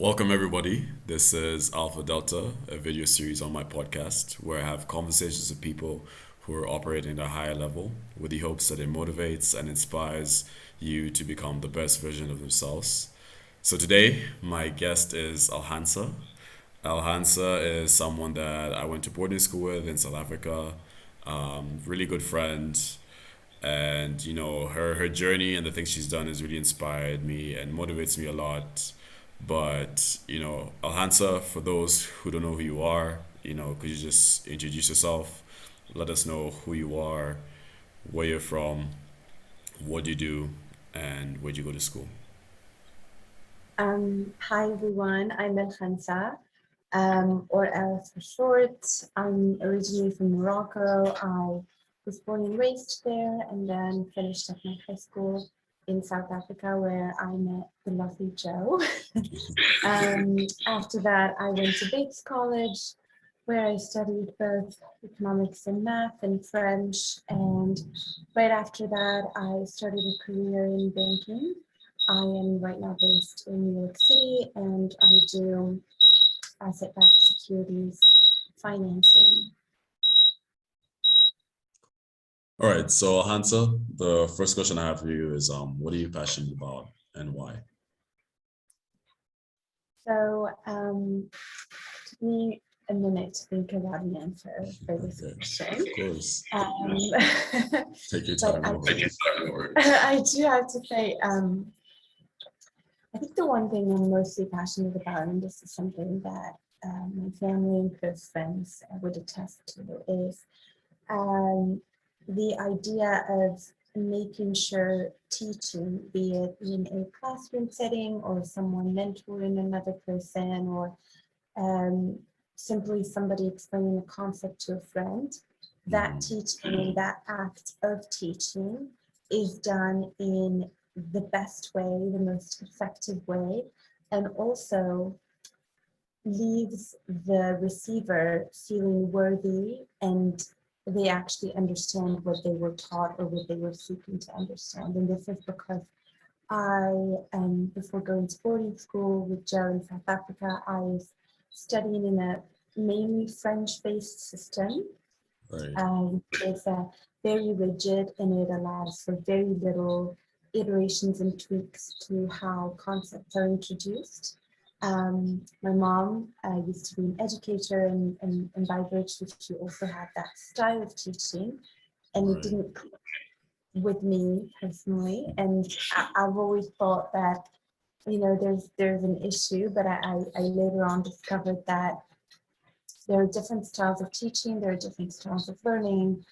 Welcome, everybody. This is Alpha Delta, a video series on my podcast where I have conversations with people who are operating at a higher level with the hopes that it motivates and inspires you to become the best version of themselves. So, today, my guest is Alhansa. Alhansa is someone that I went to boarding school with in South Africa, really good friend, and her journey and the things she's done has really inspired me and motivates me a lot. But Alhansa, for those who don't know who you are, could you just introduce yourself, let us know who you are, where you're from, what you do, and where'd you go to school. Hi everyone, I'm Elkhansâa, or El for short. I'm originally from Morocco. I was born and raised there and then finished up my high school in South Africa where I met the lovely Joe. After that, I went to Bates College where I studied both economics and math and French. And right after that, I started a career in banking. I am right now based in New York City and I do asset-backed securities financing. All right, so Alhansa, the first question I have for you is, what are you passionate about and why? So took me a minute to think about an answer for this Okay, question. of course. Um, Take your but time. No worries. I do have to say, I think the one thing I'm mostly passionate about, and this is something that my family and close friends would attest to, is um, the idea of making sure teaching, be it in a classroom setting or someone mentoring another person or um, simply somebody explaining a concept to a friend, that teaching, that act of teaching is done in the best way, the most effective way, and also leaves the receiver feeling worthy and they actually understand what they were taught or what they were seeking to understand. And this is because I, before going to boarding school with Joe in South Africa, I was studying in a mainly French-based system, Right. which is very rigid and it allows for very little iterations and tweaks to how concepts are introduced. My mom used to be an educator and by virtue she also had that style of teaching and it Right. didn't click with me personally. And I've always thought that, there's an issue, but I later on discovered that there are different styles of teaching, there are different styles of learning.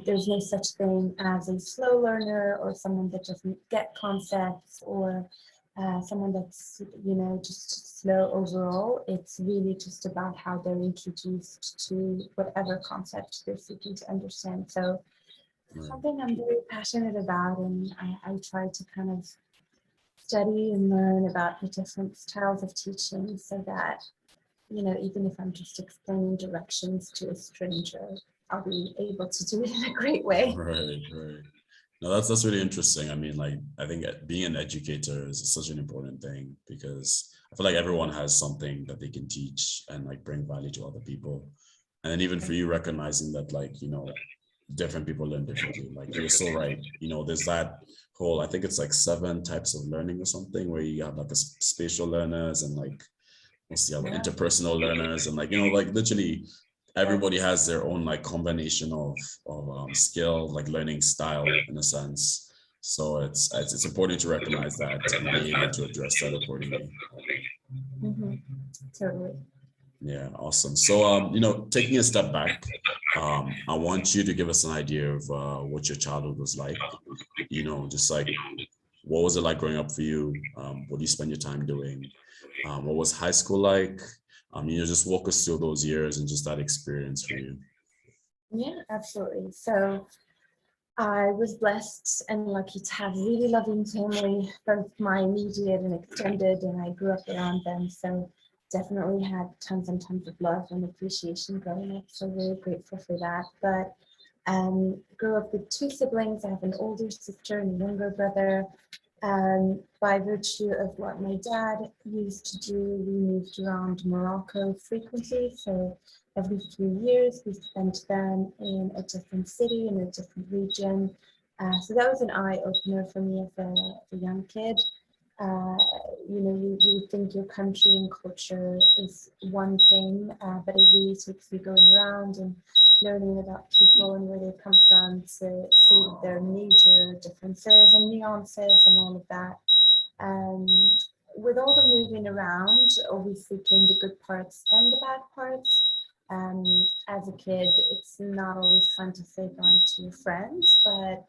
There's no such thing as a slow learner or someone that doesn't get concepts or someone that's, just slow overall. It's really just about how they're introduced to whatever concept they're seeking to understand. So it's Right. something I'm very passionate about, and I try to kind of study and learn about the different styles of teaching so that, even if I'm just explaining directions to a stranger, I'll be able to do it in a great way. Right. Right. No, that's really interesting. I mean, like, I think being an educator is such an important thing because I feel like everyone has something that they can teach and like bring value to other people. And then even for you recognizing that, like, different people learn differently. Like you're so right. There's that whole, I think it's like 7 types of learning or something where you have like a spatial learners and like what's the other Yeah. interpersonal learners and like like literally everybody Yes. has their own like combination of skill, like learning style in a sense. So it's important to recognize that and be able to address that accordingly. Mm-hmm. Totally. Yeah, awesome. So taking a step back, I want you to give us an idea of what your childhood was like. Just like what was it like growing up for you? What do you spend your time doing? What was high school like? Just walk us through those years and just that experience for you. Yeah, absolutely. So I was blessed and lucky to have really loving family, both my immediate and extended, and I grew up around them. So definitely had tons and tons of love and appreciation growing up. So really grateful for that. But grew up with 2 siblings. I have an older sister and a younger brother. By virtue of what my dad used to do, we moved around Morocco frequently. So every few years, we spent them in a different city, in a different region. So that was an eye opener for me as a young kid. Uh, you would think your country and culture is one thing, but it really takes you going around and learning about people and where they come from to see their major differences and nuances and all of that. Um, with all the moving around, obviously came the good parts and the bad parts. As a kid, it's not always fun to say goodbye to your friends, but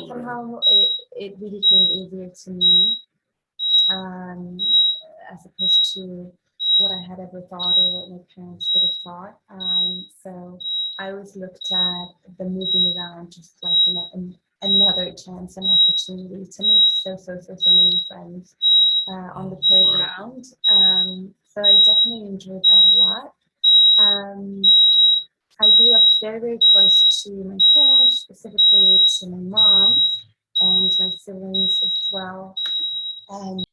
somehow it really came easier to me, um, as opposed to what I had ever thought or what my parents would have thought. So I always looked at the moving around just like another chance and opportunity to make so many friends on the playground. So I definitely enjoyed that a lot. Um, I grew up very close to my parents, specifically to my mom and my siblings as well. Um,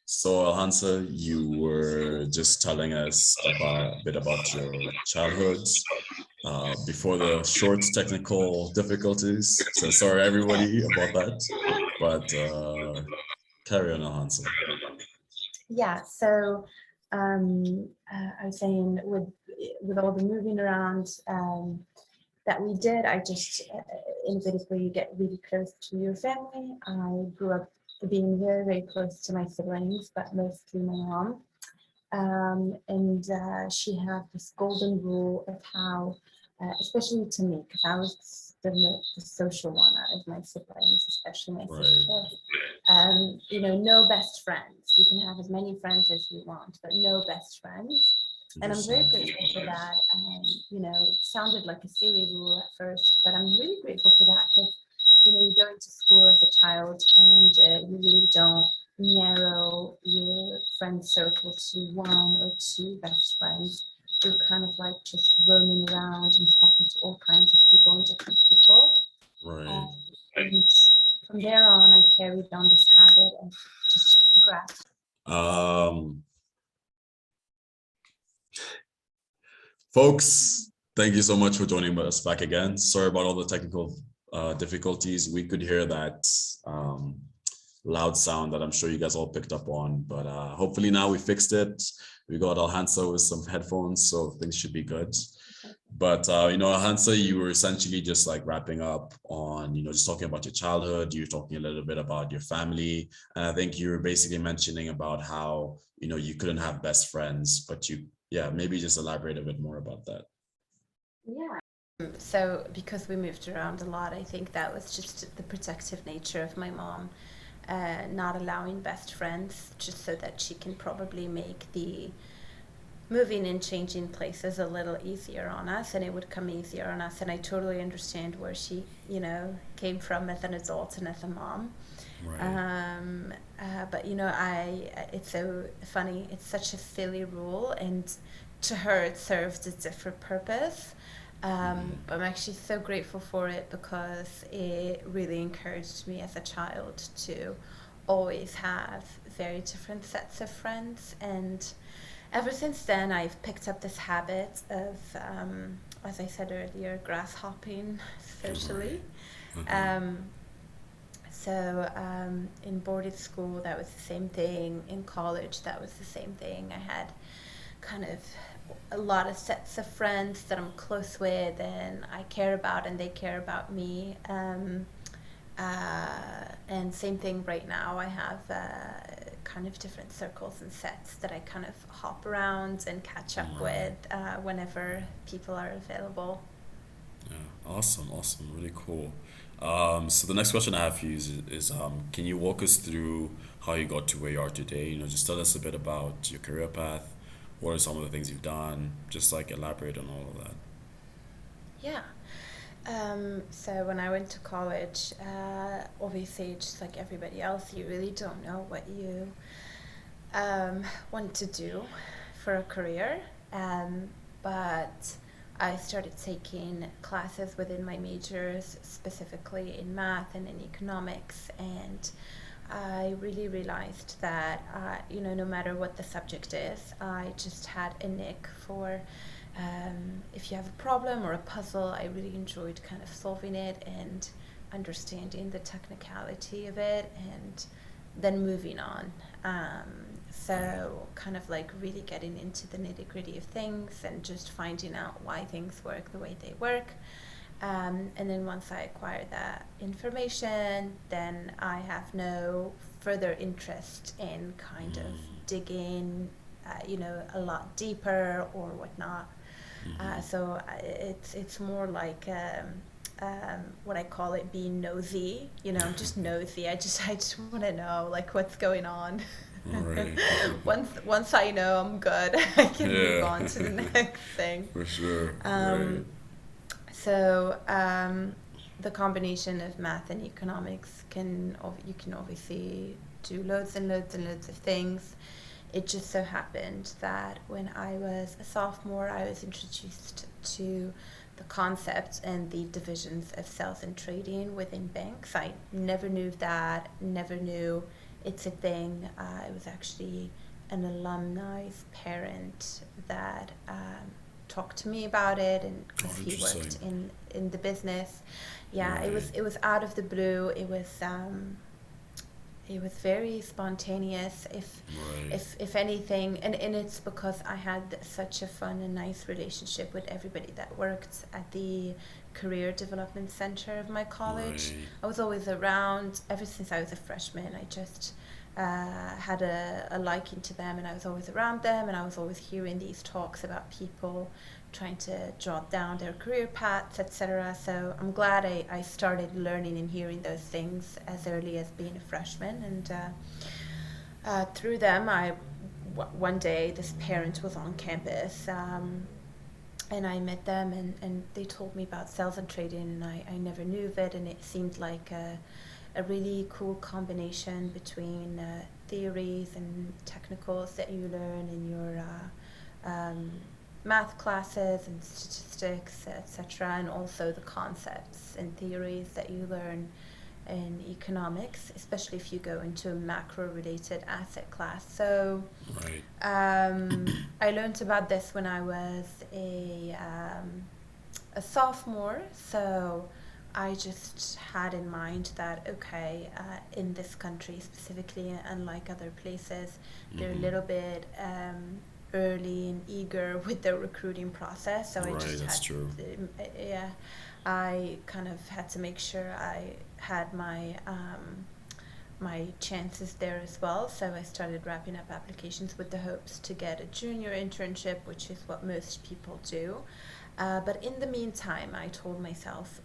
So, Alhansa, you were just telling us about a bit about your childhood before the short technical difficulties. So sorry everybody about that, but carry on, Alhansa. yeah, so I was saying with all the moving around that we did, I just inevitably get really close to your family. I grew up being very close to my siblings, but mostly my mom. And she had this golden rule of how, especially to me, because I was the social one out of my siblings, especially my Right, sister. No best friends. You can have as many friends as you want, but no best friends. And I'm very understand. grateful for that. It sounded like a silly rule at first, but I'm really grateful for that because, you go into school as a child and you really don't narrow your friend circle to one or two best friends. You're kind of like just roaming around and talking to all kinds of people and different people. Right. Um, and from there on, I carried on this habit of just grasp. Um, Folks, thank you so much for joining us back again. Sorry about all the technical difficulties. We could hear that loud sound that I'm sure you guys all picked up on, but hopefully now we fixed it. We got Alhansa with some headphones, so things should be good. But Alhansa, you were essentially just like wrapping up on, just talking about your childhood. You were talking a little bit about your family, and I think you were basically mentioning about how you couldn't have best friends, but yeah, maybe just elaborate a bit more about that. Yeah. So because we moved around a lot, I think that was just the protective nature of my mom, not allowing best friends, just so that she can probably make the moving and changing places a little easier on us, and it would come easier on us. And I totally understand where she, came from as an adult and as a mom. Right. But it's so funny. It's such a silly rule, and to her, it served a different purpose. But I'm actually so grateful for it because it really encouraged me as a child to always have very different sets of friends. And ever since then, I've picked up this habit of, as I said earlier, grass hopping socially. Um, in boarding school, that was the same thing. In college, that was the same thing. I had kind of a lot of sets of friends that I'm close with and I care about, and they care about me. And same thing right now. I have kind of different circles and sets that I kind of hop around and catch up with whenever people are available. Yeah, awesome, really cool. So the next question I have for you is can you walk us through how you got to where you are today? Just tell us a bit about your career path. What are some of the things you've done? Just like elaborate on all of that. Yeah. So when I went to college, obviously, just like everybody else, you really don't know what you want to do for a career. But I started taking classes within my majors, specifically in math and in economics, and I really realized that, no matter what the subject is, I just had a knack for, if you have a problem or a puzzle, I really enjoyed kind of solving it and understanding the technicality of it and then moving on. So kind of like really getting into the nitty gritty of things and just finding out why things work the way they work. And then once I acquire that information, then I have no further interest in kind of digging, a lot deeper or whatnot. So it's more like what I call it being nosy. I'm just nosy. I just want to know like what's going on. Right. Once I know I'm good, I can move Yeah. on to the next thing. For sure. Right. Um, so the combination of math and economics you can obviously do loads and loads and loads of things. It just so happened that when I was a sophomore, I was introduced to the concepts and the divisions of sales and trading within banks. I never knew that, never knew it's a thing. I was actually an alumni's parent that talked to me about it, and because he worked in the business. Yeah, Right. it was out of the blue. It was very spontaneous, Right. if anything, and it's because I had such a fun and nice relationship with everybody that worked at the career development center of my college. Right. I was always around ever since I was a freshman. I just had a liking to them, and I was always around them, and I was always hearing these talks about people trying to jot down their career paths, etc. So I'm glad I started learning and hearing those things as early as being a freshman. And through them, one day this parent was on campus, and I met them, and they told me about sales and trading, and I never knew of it, and it seemed like a really cool combination between theories and technicals that you learn in your math classes and statistics, etc., and also the concepts and theories that you learn in economics, especially if you go into a macro-related asset class. So Right. I learned about this when I was a sophomore. So I just had in mind that, okay, in this country specifically, unlike other places, they're a little bit early and eager with their recruiting process. So I Right. just That's had, true. yeah, I kind of had to make sure I had my chances there as well. So I started wrapping up applications with the hopes to get a junior internship, which is what most people do. But in the meantime, I told myself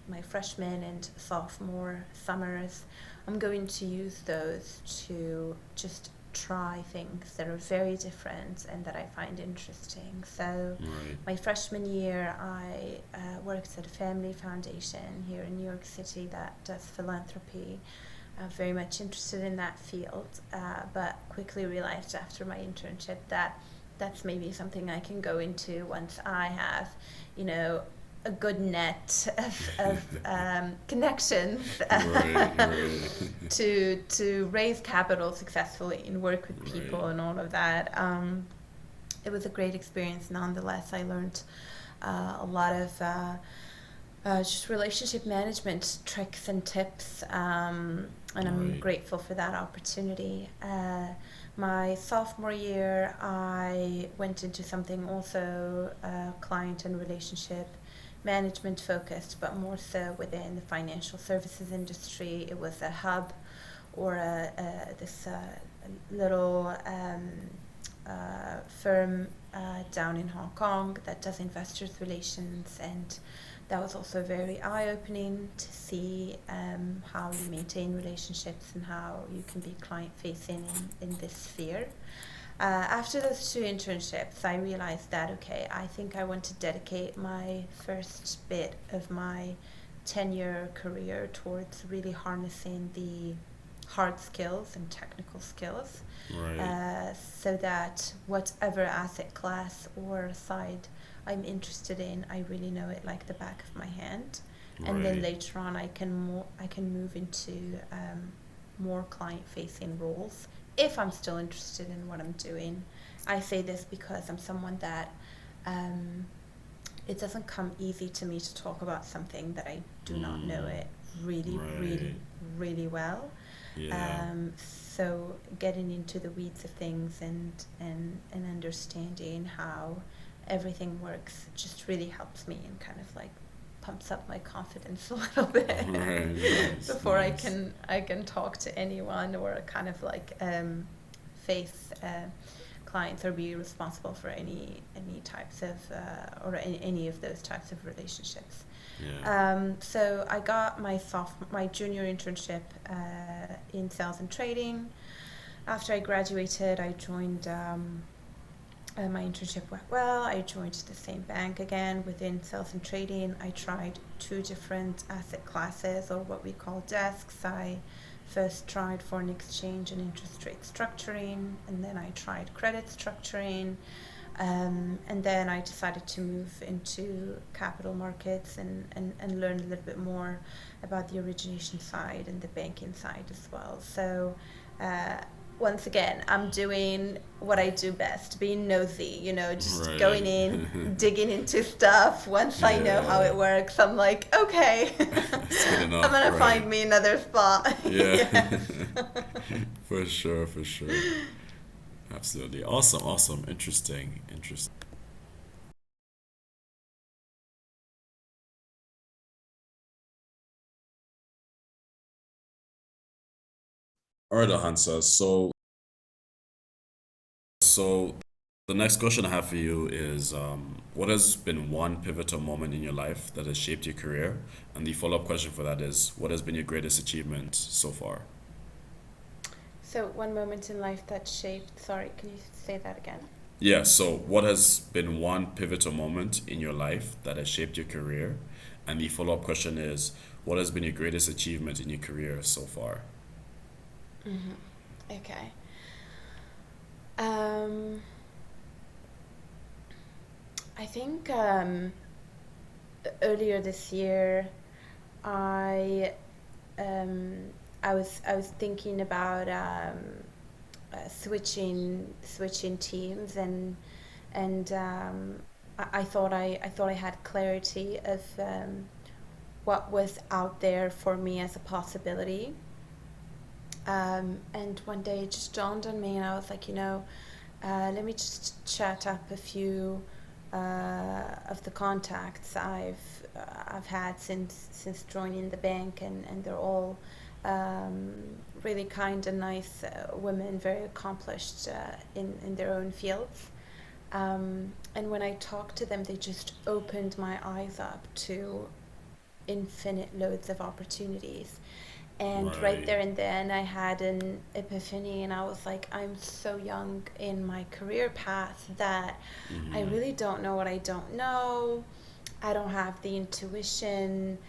my freshman and sophomore summers, I'm going to use those to just try things that are very different and that I find interesting. So Right. my freshman year, I worked at a family foundation here in New York City that does philanthropy. Very much interested in that field, but quickly realized after my internship that that's maybe something I can go into once I have, a good net of connections Right. Right. to raise capital successfully and work with people Right. and all of that. It was a great experience nonetheless. I learned a lot of just relationship management tricks and tips, and I'm Right. grateful for that opportunity. My sophomore year, I went into something also client and relationship management focused, but more so within the financial services industry. It was a hub or this little firm down in Hong Kong that does investors relations, and that was also very eye-opening to see how you maintain relationships and how you can be client-facing in this sphere. After those two internships, I realized that, okay, I think I want to dedicate my first bit of my 10-year career towards really harnessing the hard skills and technical skills, Right. so that whatever asset class or side I'm interested in, I really know it like the back of my hand. And then Right. later on, I can move into more client-facing roles if I'm still interested in what I'm doing. I say this because I'm someone that um, it doesn't come easy to me to talk about something that I do not know Mm, it really, really, right. really well. Yeah. So getting into the weeds of things and understanding how everything works just really helps me and kind of like pumps up my confidence a little bit Right. Nice. before Nice. I can talk to anyone or kind of like face clients or be responsible for any types of or any of those types of relationships. Yeah. So I got my junior internship in sales and trading. After I graduated, I joined. My internship went well. I joined the same bank again within sales and trading. I tried two different asset classes, or what we call desks. I first tried foreign exchange and interest rate structuring, and then I tried credit structuring. And then I decided to move into capital markets and learn a little bit more about the origination side and the banking side as well. So, uh, once again, I'm doing what I do best, being nosy, just going Right. in, digging into stuff. Once I know how Yeah. it works, I'm like, okay, It's good I'm enough. gonna Right. find me another spot. Yeah. Yes. For sure. For sure. Absolutely. Awesome. Awesome. Interesting. Interesting. All right, Hansa. So the next question I have for you is, what has been one pivotal moment in your life that has shaped your career? And the follow-up question for that is, what has been your greatest achievement so far? So, one moment in life that shaped, sorry, can you say that again? Yeah, so what has been one pivotal moment in your life that has shaped your career? And the follow-up question is, what has been your greatest achievement in your career so far? Okay. Um, I think earlier this year, I um, I was thinking about switching teams and I thought I had clarity of what was out there for me as a possibility. And one day it just dawned on me, and I was like, let me just chat up a few of the contacts I've had since joining the bank, and they're all um, really kind and nice women, very accomplished in their own fields. And when I talked to them, they just opened my eyes up to infinite loads of opportunities. And right Right. there and then, I had an epiphany, and I was like, I'm so young in my career path that I Mm-hmm. really don't know what I don't know. I don't have the intuition.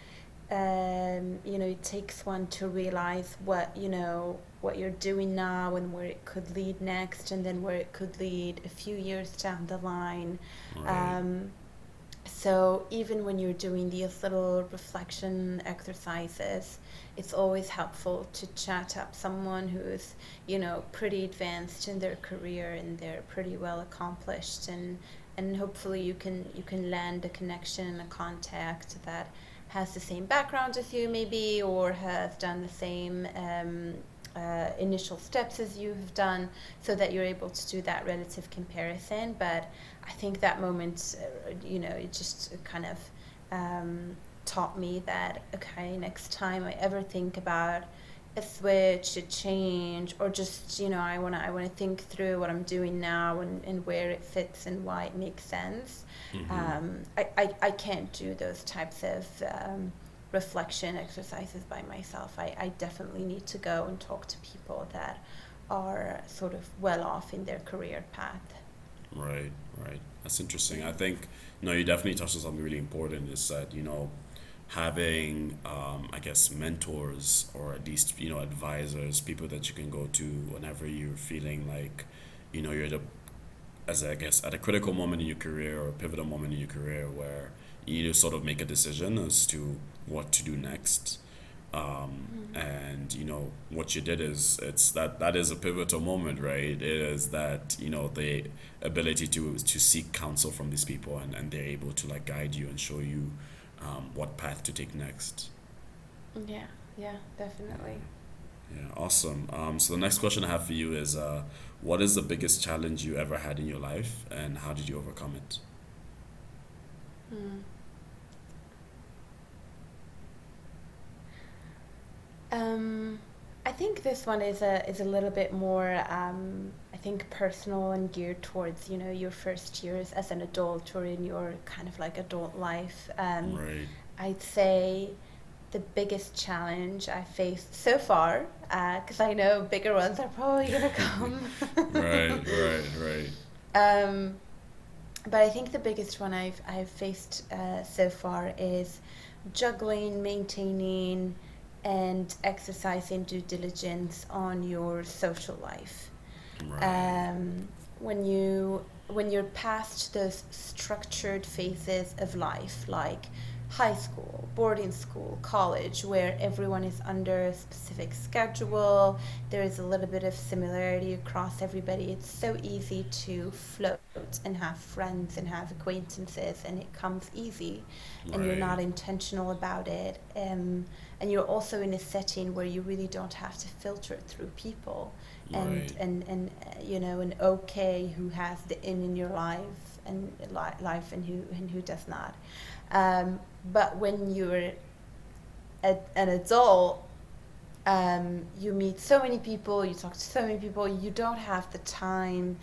It takes one to realize what you're doing now and where it could lead next, and then where it could lead a few years down the line. Right. Um, so even when you're doing these little reflection exercises, it's always helpful to chat up someone who's, pretty advanced in their career and they're pretty well accomplished, and hopefully you can land a connection and a contact that has the same background as you maybe, or has done the same initial steps as you have done, so that you're able to do that relative comparison. But I think that moment, it just kind of taught me that, okay, next time I ever think about a switch, a change, or just, I wanna think through what I'm doing now, and where it fits and why it makes sense. Mm-hmm. I can't do those types of reflection exercises by myself. I definitely need to go and talk to people that are sort of well off in their career path. Right, right. That's interesting. I think, you definitely touched on something really important is that, having, I guess, mentors or at least, advisors, people that you can go to whenever you're feeling like, you're at a, as I guess, at a critical moment in your career or a pivotal moment in your career where you need to sort of make a decision as to what to do next. And what you did is it's that is a pivotal moment, right? It is that the ability to seek counsel from these people, and they're able to like guide you and show you what path to take next. Yeah, yeah, definitely. Yeah, awesome. So the next question I have for you is, what is the biggest challenge you ever had in your life, and how did you overcome it? Hmm. Um, I think this one is a little bit more I think personal and geared towards your first years as an adult or in your kind of like adult life. Right, I'd say the biggest challenge I faced so far, because I know bigger ones are probably gonna come. right, right, right, um, but I think the biggest one I've faced so far is juggling, maintaining, and exercising due diligence on your social life. right, When you're past those structured phases of life, like high school, boarding school, college, where everyone is under a specific schedule, there is a little bit of similarity across everybody. It's so easy to float and have friends and have acquaintances, and it comes easy, and you're right, not intentional about it. And you're also in a setting where you really don't have to filter through people and right, and okay who has the in your life and life and who does not. But when you're an adult, you meet so many people, you talk to so many people, you don't have the time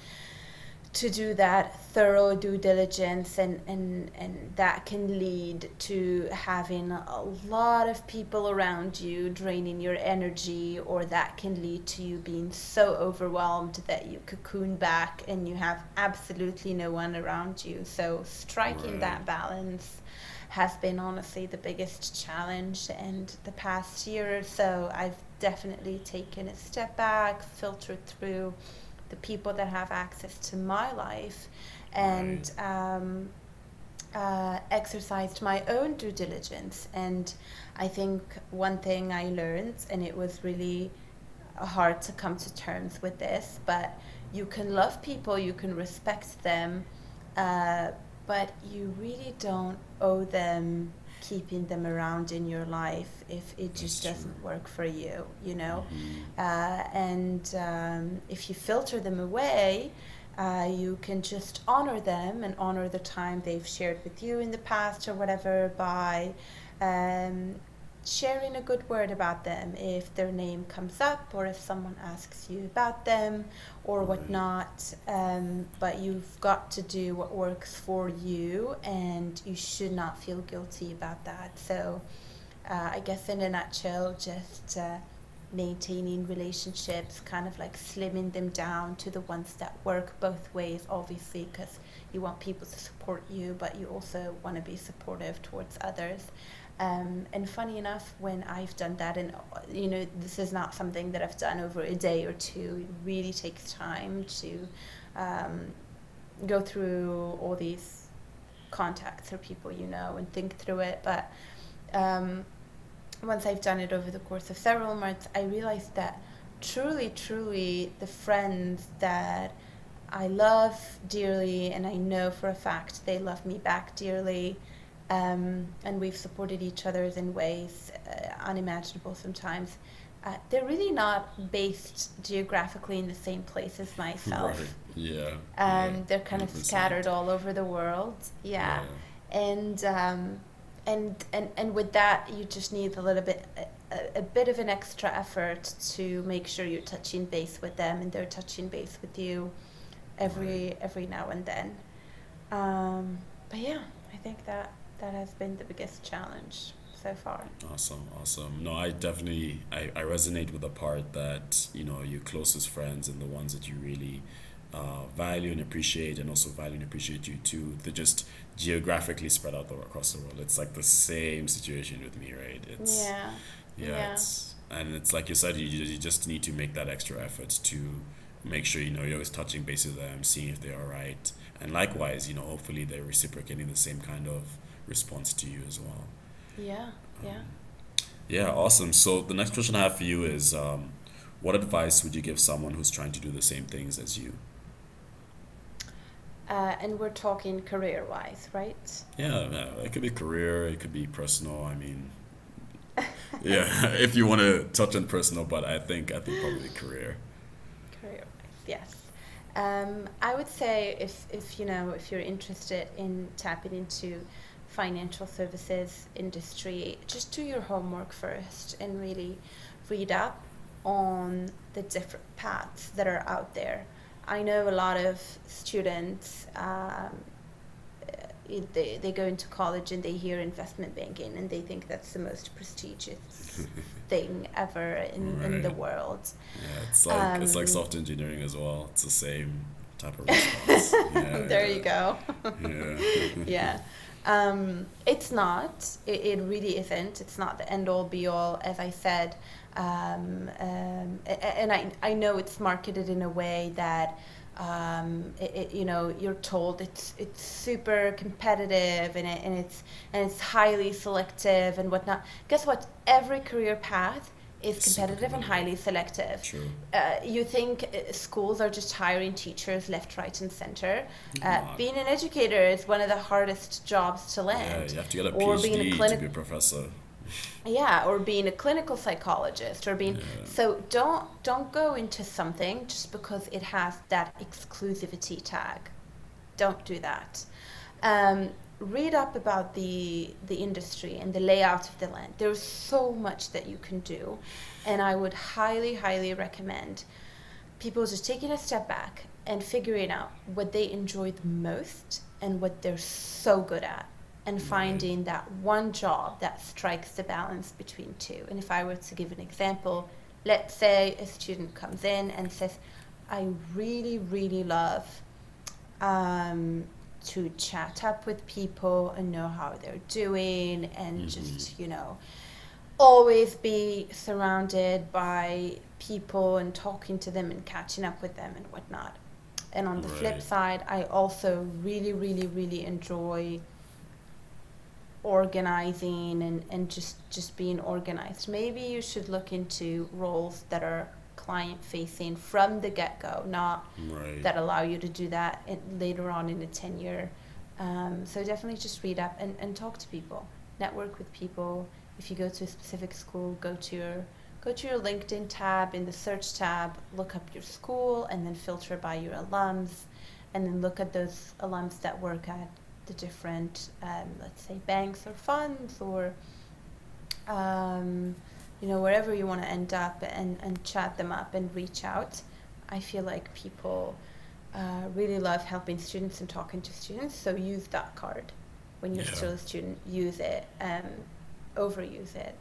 to do that thorough due diligence, and that can lead to having a lot of people around you draining your energy, or that can lead to you being so overwhelmed that you cocoon back and you have absolutely no one around you. So striking right, that balance has been honestly the biggest challenge, and the past year or so I've definitely taken a step back, filtered through the people that have access to my life, right, and exercised my own due diligence. And I think one thing I learned, and it was really hard to come to terms with this, but you can love people, you can respect them, uh, but you really don't owe them keeping them around in your life if it just that's true. doesn't work for you, you know? Mm-hmm. And if you filter them away, you can just honor them and honor the time they've shared with you in the past or whatever by um, sharing a good word about them if their name comes up or if someone asks you about them or Right, whatnot. But you've got to do what works for you, and you should not feel guilty about that. So, I guess in a nutshell, just maintaining relationships, kind of like slimming them down to the ones that work both ways, obviously, because you want people to support you, but you also want to be supportive towards others. And funny enough, when I've done that, and this is not something that I've done over a day or two, it really takes time to um, go through all these contacts or people and think through it. But um, once I've done it over the course of several months, I realized that truly, truly, the friends that I love dearly, and I know for a fact they love me back dearly, and we've supported each other in ways unimaginable sometimes. They're really not based geographically in the same place as right, myself. yeah, yeah, They're kind of 100%. scattered all over the world. Yeah, Yeah, and and with that, you just need a little bit, a bit of an extra effort to make sure you're touching base with them and they're touching base with you right. every now and then. But yeah, I think that has been the biggest challenge so far. Awesome, awesome. No, I resonate with the part that, your closest friends and the ones that you really value and appreciate, and also value and appreciate you too, they're just geographically spread out across the world. It's like the same situation with me, right? Yeah, Yeah, yeah, and it's like you said, you just need to make that extra effort to make sure, you're always touching base with them, seeing if they're all right. And likewise, hopefully they're reciprocating the same kind of response to you as well. yeah, yeah. Yeah, awesome. So the next question I have for you is, what advice would you give someone who's trying to do the same things as you? And we're talking career-wise, right? Yeah, yeah, it could be career, it could be personal. I mean, yeah, if you want to touch on personal, but I think probably career. Career-wise, yes. I would say if you know if you're interested in tapping into financial services industry, just do your homework first and really read up on the different paths that are out there. I know a lot of students they go into college and they hear investment banking and they think that's the most prestigious thing ever in the Right. world. Yeah, it's like Um, software engineering as well. It's the same type of response. there you Yeah, go. yeah, Yeah. It's not. It really isn't. It's not the end all be all, as I said. And I know it's marketed in a way that, you know, you're told it's super competitive and it's highly selective and whatnot. Guess what? Every career path is it's super competitive and competitive. highly selective. True. You think schools are just hiring teachers left, right, and center. Not. Being an educator is one of the hardest jobs to Yeah, land, you have to get a or being a PhD to clinic, be a professor. yeah, or being a clinical psychologist, or being. Yeah, So don't go into something just because it has that exclusivity tag. Don't do that. Um, Read up about the industry and the layout of the land. There's so much that you can do, and I would highly recommend people just taking a step back and figuring out what they enjoy the most and what they're so good at, and right. finding that one job that strikes the balance between two. And if I were to give an example, let's say a student comes in and says, I really love um, to chat up with people and know how they're doing and Mm-hmm. just, always be surrounded by people and talking to them and catching up with them and whatnot. And on the flip Right. side, I also really enjoy organizing and just being organized. Maybe you should look into roles that are client facing from the get-go, not Right. that allow you to do that later on in a tenure. So definitely just read up and talk to people, network with people. If you go to a specific school, go to your LinkedIn tab, in the search tab, look up your school and then filter by your alums, and then look at those alums that work at the different, let's say, banks or funds, or wherever you want to end up, and chat them up and reach out. I feel like people really love helping students and talking to students, so use that card when you're Yeah. still a student. Use it, overuse it.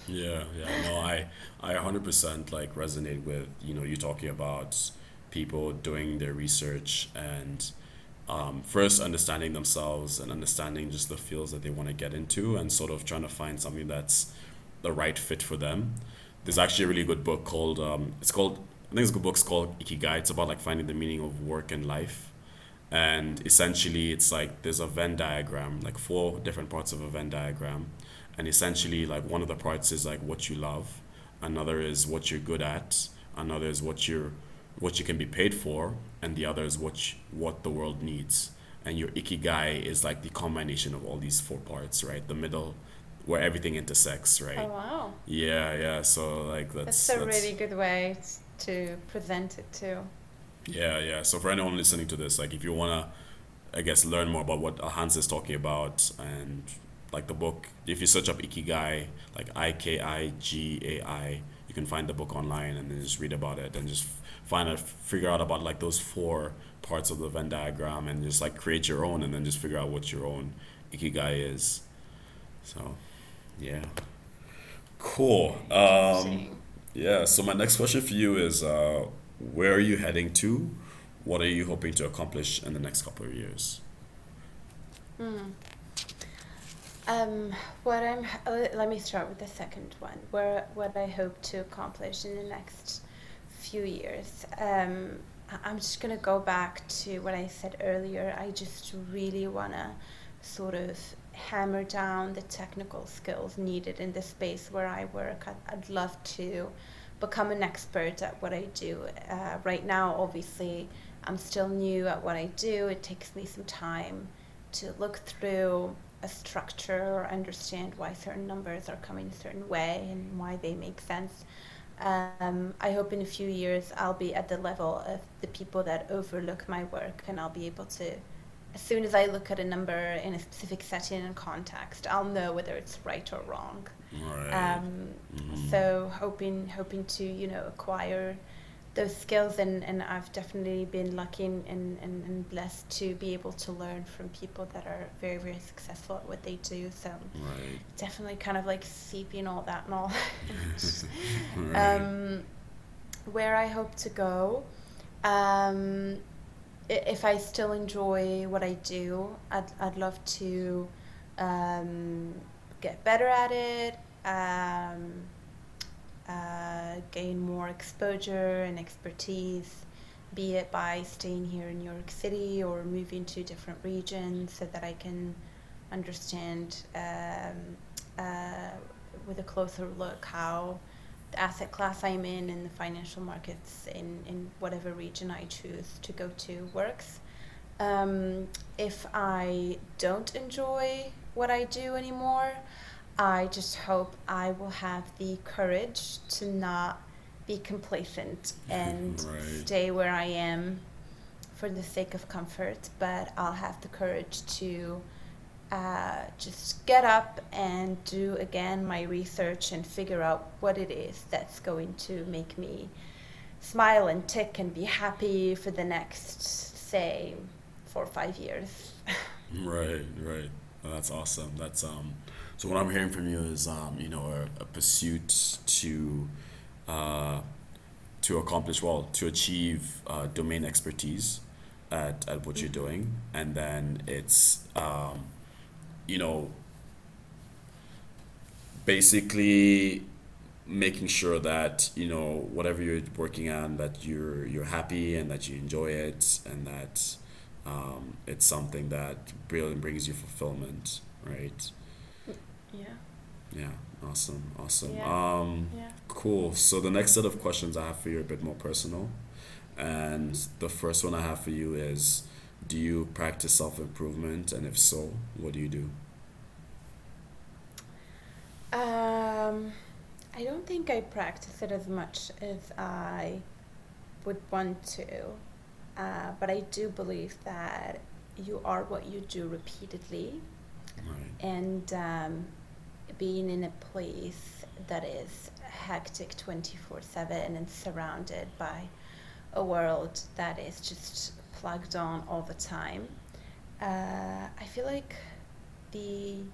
Yeah, yeah. No, I 100% like resonate with, you talking about people doing their research and first understanding themselves and understanding just the fields that they want to get into and sort of trying to find something that's the right fit for them. There's actually a really good book called I think it's a good book called Ikigai. It's about like finding the meaning of work and life. And essentially it's like there's a Venn diagram, like four different parts of a Venn diagram, and essentially like one of the parts is like what you love, another is what you're good at, another is what you can be paid for, and the other is what the world needs. And your ikigai is like the combination of all these four parts, right? The middle, where everything intersects, Oh right? wow, Yeah, yeah. So like that's that's a that's really good way to present it too. yeah, yeah. So for anyone listening to this, like if you wanna, I guess, learn more about what Hans is talking about and like the book, if you search up Ikigai, like Ikigai, you can find the book online and then just read about it and just figure out about like those four parts of the Venn diagram and just like create your own and then just figure out what your own Ikigai is. So, yeah. Cool. Interesting. Yeah, so my next question for you is where are you heading to? What are you hoping to accomplish in the next couple of years? Hmm. Um, let me start with the second one. What I hope to accomplish in the next few years. I'm just gonna go back to what I said earlier. I just really wanna sort of hammer down the technical skills needed in the space where I work. I'd love to become an expert at what I do. Right now, obviously, I'm still new at what I do. It takes me some time to look through a structure or understand why certain numbers are coming a certain way and why they make sense. I hope in a few years I'll be at the level of the people that overlook my work, and I'll be able to, as soon as I look at a number in a specific setting and context, I'll know whether it's right or wrong. Right. Um, Mm-hmm. so hoping to, acquire those skills, and I've definitely been lucky and blessed to be able to learn from people that are very, very successful at what they do. So Right. definitely kind of like seeping all that knowledge. Right. um, where I hope to go, um, if I still enjoy what I do, I'd love to um, get better at it, gain more exposure and expertise, be it by staying here in New York City or moving to different regions so that I can understand with a closer look how the asset class I'm in the financial markets in whatever region I choose to go to works. If I don't enjoy what I do anymore, I just hope I will have the courage to not be complacent and Right. stay where I am for the sake of comfort, but I'll have the courage to just get up and do again my research and figure out what it is that's going to make me smile and tick and be happy for the next, say, 4 or 5 years. Right. Right. That's awesome. So what I'm hearing from you is a pursuit uh to accomplish, well, to achieve domain expertise at what you're Mhm. doing, and then it's you know basically making sure that whatever you're working on, that you're happy and that you enjoy it, and that it's something that really brings you fulfillment, right? Yeah, Yeah. Awesome. Awesome. yeah, yeah. Cool. So the next set of questions I have for you are a bit more personal, and Mhm. the first one I have for you is, do you practice self-improvement, and if so, what do you do? Um, I don't think I practice it as much as I would want to, but I do believe that you are what you do repeatedly, Right. and being in a place that is hectic 24/7 and surrounded by a world that is just plugged on all the time. I feel like the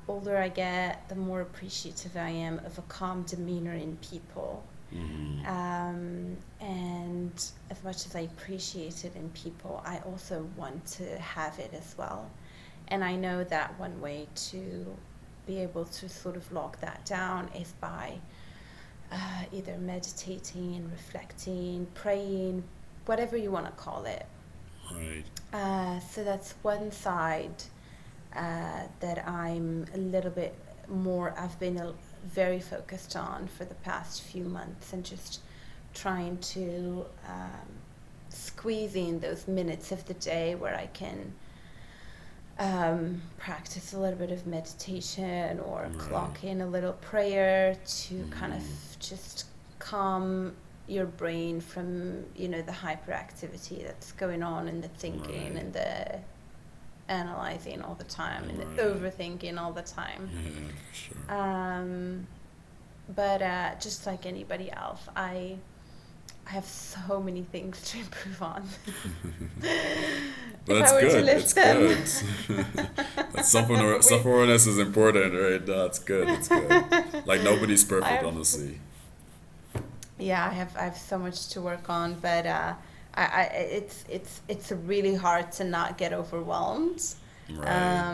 older I get, the more appreciative I am of a calm demeanor in people. Mm-hmm. And as much as I appreciate it in people, I also want to have it as well. And I know that one way to be able to sort of lock that down is by either meditating, reflecting, praying, whatever you want to call it. Right. So that's one side that I'm a little bit more, I've been very focused on for the past few months, and just trying to squeeze in those minutes of the day where I can practice a little bit of meditation or Right. clock in a little prayer to kind of Mm-hmm. just calm your brain from, the hyperactivity that's going on, and the thinking Right. and the analyzing all the time and the Right. overthinking all the time. Yeah, for sure. Um, but just like anybody else, I have so many things to improve on. But If it's I were to good. list It's them, good. That self we, awareness is important, right? No, it's good. It's good. Like nobody's I perfect, have, honestly. yeah, I have so much to work on, but it's really hard to not get overwhelmed Right.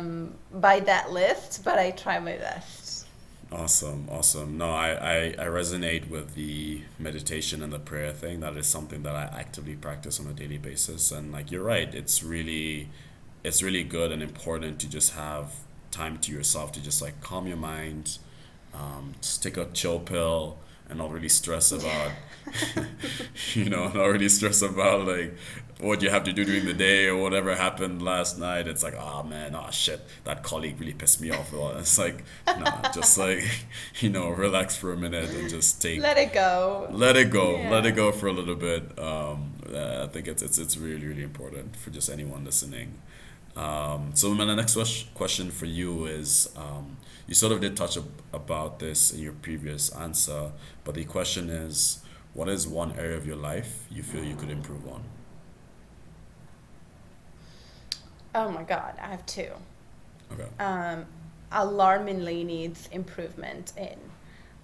by that list, but I try my best. Awesome. Awesome. No, I resonate with the meditation and the prayer thing. That is something that I actively practice on a daily basis. And like you're right, it's really it's really good and important to just have time to yourself to just like calm your mind, just take a chill pill and not really stress about, not really stress about like what you have to do during the day or whatever happened last night. It's like, oh man, oh shit, that colleague really pissed me off. Well, it's like, nah, just like, relax for a minute and just Let it go. let it Yeah. go for a little bit. I think it's really really important for just anyone listening. So my next question for you is, you sort of did touch about this in your previous answer, but the question is, what is one area of your life you feel you could improve on? Oh my God, I have two. Okay. Um, Alarmingly needs improvement in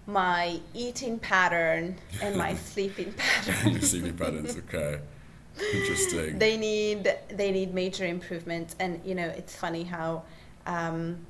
my eating pattern and my sleeping Your pattern. sleeping patterns. Okay. Interesting. They need major improvement, and it's funny how um,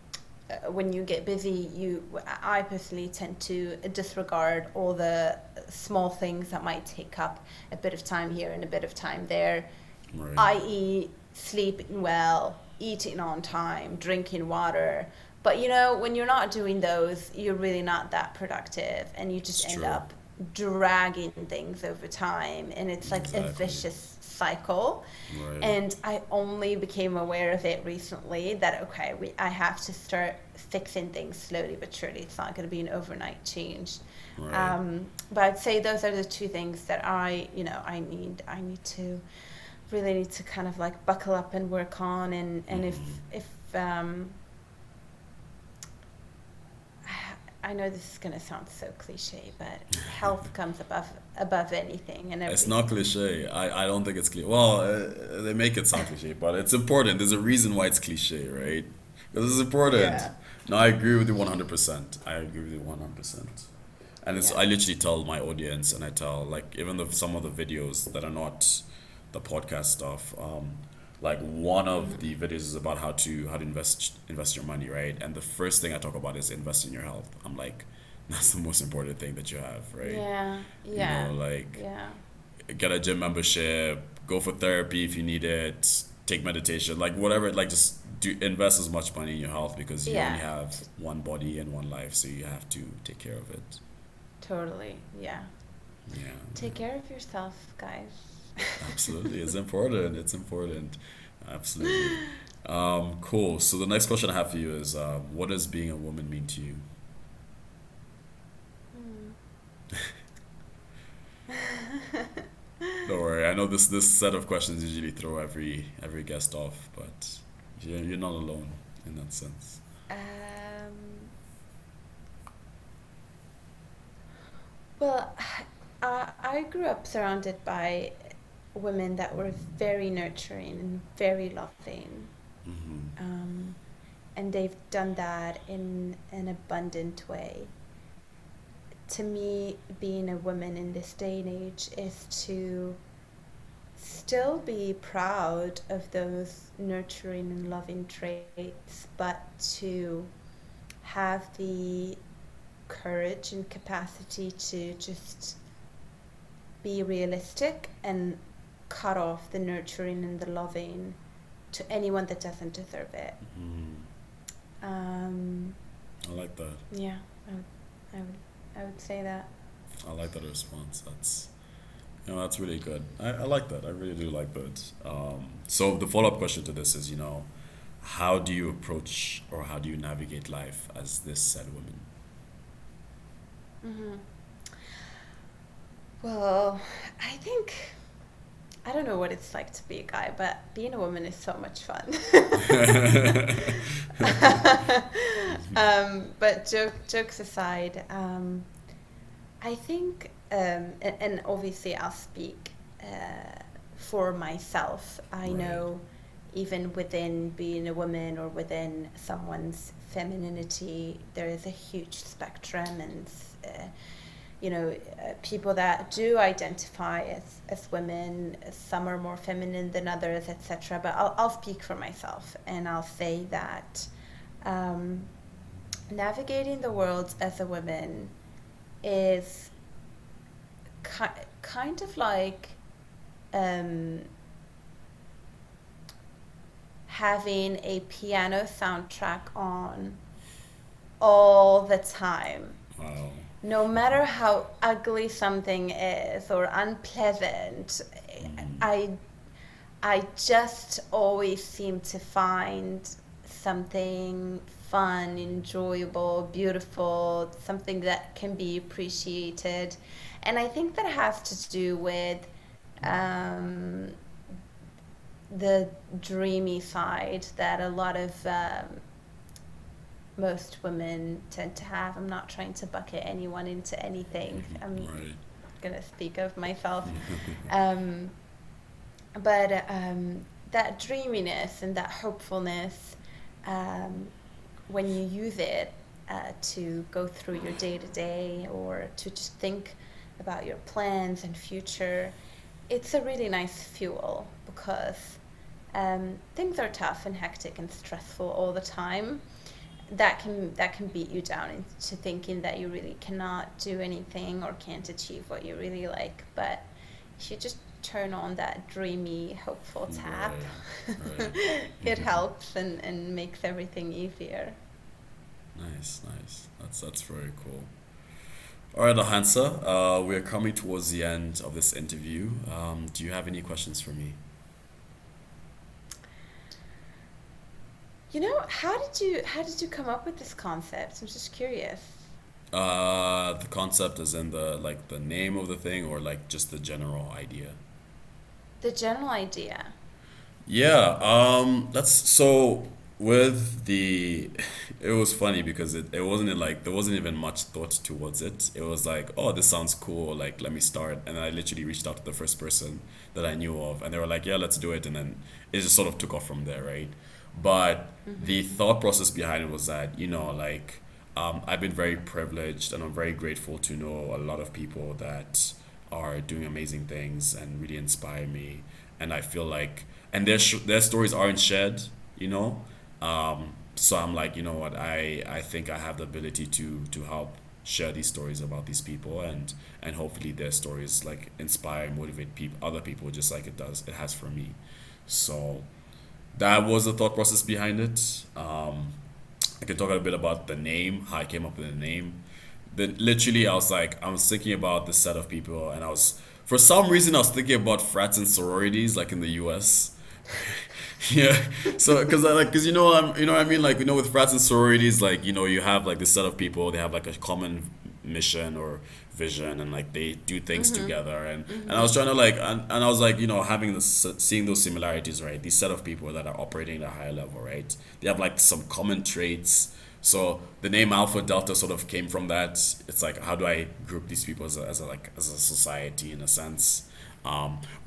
when you get busy, I personally tend to disregard all the small things that might take up a bit of time here and a bit of time there, Right. i.e., sleeping well, eating on time, drinking water. But when you're not doing those, you're really not that productive, and you It's just end true. up dragging things over time, and it's like a Exactly. vicious cycle. Right. And I only became aware of it recently that, okay, I have to start fixing things slowly but surely. It's not going to be an overnight change. Right. But I'd say those are the two things that I need to really need to kind of like buckle up and work on. And if I know this is going to sound so cliche, but health comes above anything and It's not everything. cliche. I don't think it's cliche. Well, they make it sound cliche, but it's important. There's a reason why it's cliche, right? Because it's important. Yeah. No, I agree with you 100%. I agree with you 100%. And it's, Yeah. I literally tell my audience, and I tell, like, even the, some of the videos that are not the podcast stuff, like one of Hmm. the videos is about how to invest your money, right? And the first thing I talk about is invest in your health. I'm like, that's the most important thing that you have, right? Yeah. You know, Yeah. like Yeah. get a gym membership, go for therapy if you need it, take meditation, like whatever, like just do invest as much money in your health because you only Yeah. have one body and one life, so you have to take care of it. Totally. Yeah. Yeah, Take yeah. care of yourself, guys. Absolutely. It's important. It's important. Absolutely. Cool. So the next question I have for you is, what does being a woman mean to you? Hmm. Don't worry. I know this set of questions usually throw every guest off, but you're not alone in that sense. um, well, I grew up surrounded by women that were very nurturing and very loving. Hmm. Um, and they've done that in an abundant way. To me, being a woman in this day and age is to still be proud of those nurturing and loving traits, but to have the courage and capacity to just be realistic and cut off the nurturing and the loving to anyone that doesn't deserve it. Hmm. Um, I like that. yeah, I would, I would, I would say that. I like that response. That's really good. I like that. I really do like that. So the follow-up question to this is, how do you approach or how do you navigate life as this said woman? Hmm. Well, I think I don't know what it's like to be a guy, but being a woman is so much fun. But jokes aside, I think, and obviously I'll speak for myself. I Right. know even within being a woman or within someone's femininity, there is a huge spectrum, and people that do identify as women, some are more feminine than others, etc. But I'll speak for myself, and I'll say that um, navigating the world as a woman is kind of like um, having a piano soundtrack on all the time. Wow. No matter how ugly something is or unpleasant, I I just always seem to find something fun, enjoyable, beautiful, something that can be appreciated. And I think that has to do with um, the dreamy side that a lot of most women tend to have. I'm not trying to bucket anyone into anything. I'm Right. going to speak of myself. Um, but that dreaminess and that hopefulness, um, when you use it to go through your day to day or to just think about your plans and future, it's a really nice fuel because things are tough and hectic and stressful all the time. That can beat you down into thinking that you really cannot do anything or can't achieve what you really like. But if you just turn on that dreamy, hopeful tap, Right. Right. it helps and makes everything easier. Nice, nice. That's very cool. All right, Elkhansâa, we're coming towards the end of this interview. Do you have any questions for me? How did you come up with this concept? I'm just curious. The concept is in the like the name of the thing or like just the general idea. The general idea. Yeah, that's so with the it was funny because it wasn't like there wasn't even much thought towards it. It was like, oh, this sounds cool, like let me start. And then I literally reached out to the first person that I knew of and they were like, yeah, let's do it. And then it just sort of took off from there, right? But the thought process behind it was that, like I've been very privileged and I'm very grateful to know a lot of people that are doing amazing things and really inspire me. And I feel like, and their stories aren't shared, you know. So I'm like, you know what, I think I have the ability to help share these stories about these people and hopefully their stories like inspire and motivate other people just like it has for me. So that was the thought process behind it. I can talk a bit about the name, how I came up with the name. Then literally, I was thinking about the set of people, and for some reason, I was thinking about frats and sororities, like in the U.S. Yeah, so because you know what I mean, like with frats and sororities, like you have like this set of people, they have like a common mission or vision, and like they do things together, and I was trying to like, and I was like, having this seeing those similarities, right? These set of people that are operating at a higher level, right? They have like some common traits. So the name Alpha Delta sort of came from that. It's like, how do I group these people as a society in a sense?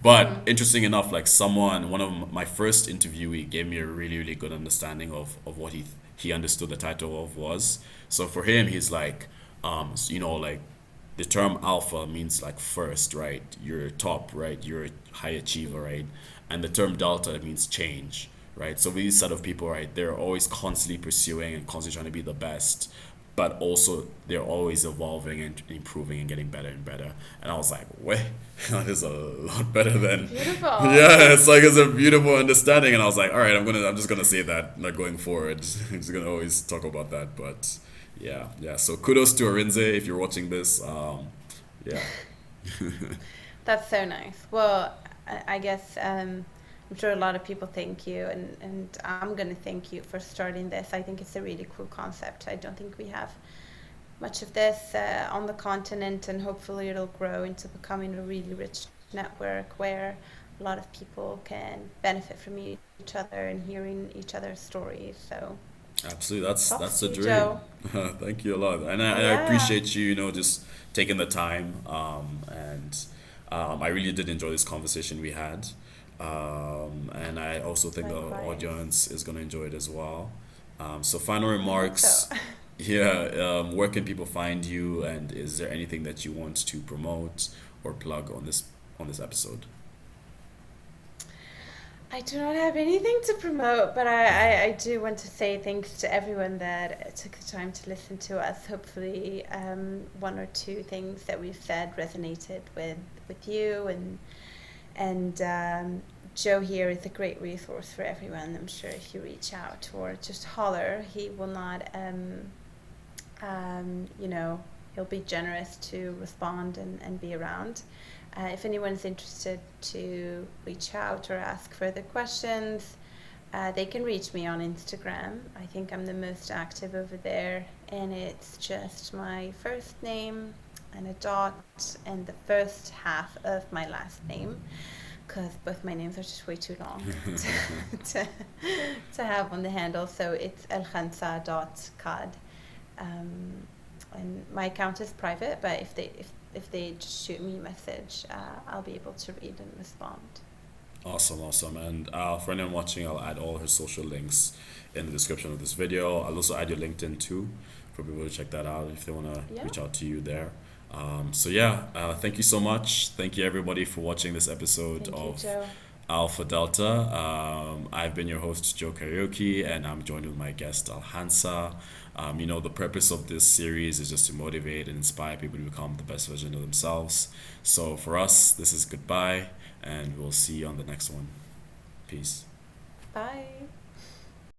But interesting enough, like one of my first interviewee gave me a really, really good understanding of what he understood the title of was. So for him, he's like, like the term alpha means like first, right? You're top, right? You're a high achiever, right? And the term delta means change, right? So these set of people, right? They're always constantly pursuing and constantly trying to be the best, but also they're always evolving and improving and getting better and better. And I was like, wait, that is a lot better than Beautiful. yeah. It's a beautiful understanding. And I was like, all right, I'm just gonna say that like going forward. I'm just gonna always talk about that. But yeah, yeah. So kudos to Arinze if you're watching this. Yeah. That's so nice. Well, I guess I'm sure a lot of people thank you, and I'm going to thank you for starting this. I think it's a really cool concept. I don't think we have much of this on the continent, and hopefully it'll grow into becoming a really rich network where a lot of people can benefit from each other and hearing each other's stories. So, Absolutely, that's props the to you, dream. Joe. Thank you a lot, and I Yeah, appreciate you, just taking the time. And I really did enjoy this conversation we had, and I also think the likewise. audience is gonna enjoy it as well. So final I hope so. remarks. Yeah, where can people find you, and is there anything that you want to promote or plug on this episode? I do not have anything to promote, but I do want to say thanks to everyone that took the time to listen to us. Hopefully, one or two things that we've said resonated with you and Joe here is a great resource for everyone. I'm sure if you reach out or just holler, he will not, you know, he'll be generous to respond and be around. If anyone's interested to reach out or ask further questions, they can reach me on Instagram. I think I'm the most active over there, and it's just my first name and a dot and the first half of my last name, because both my names are just way too long to, to have on the handle. So it's Elkhansâa.Kad. And my account is private, but if they just shoot me a message, I'll be able to read and respond. Awesome, awesome. And for anyone watching, I'll add all her social links in the description of this video. I'll also add your LinkedIn too for people to check that out if they want to Yeah. reach out to you there. So yeah, thank you so much. Thank you everybody for watching this episode Thank you, of Joe. Alpha Delta. I've been your host, Joe Karaoke, and I'm joined with my guest, Elkhansâa. You know, the purpose of this series is just to motivate and inspire people to become the best version of themselves. So for us, this is goodbye, and we'll see you on the next one. Peace. Bye.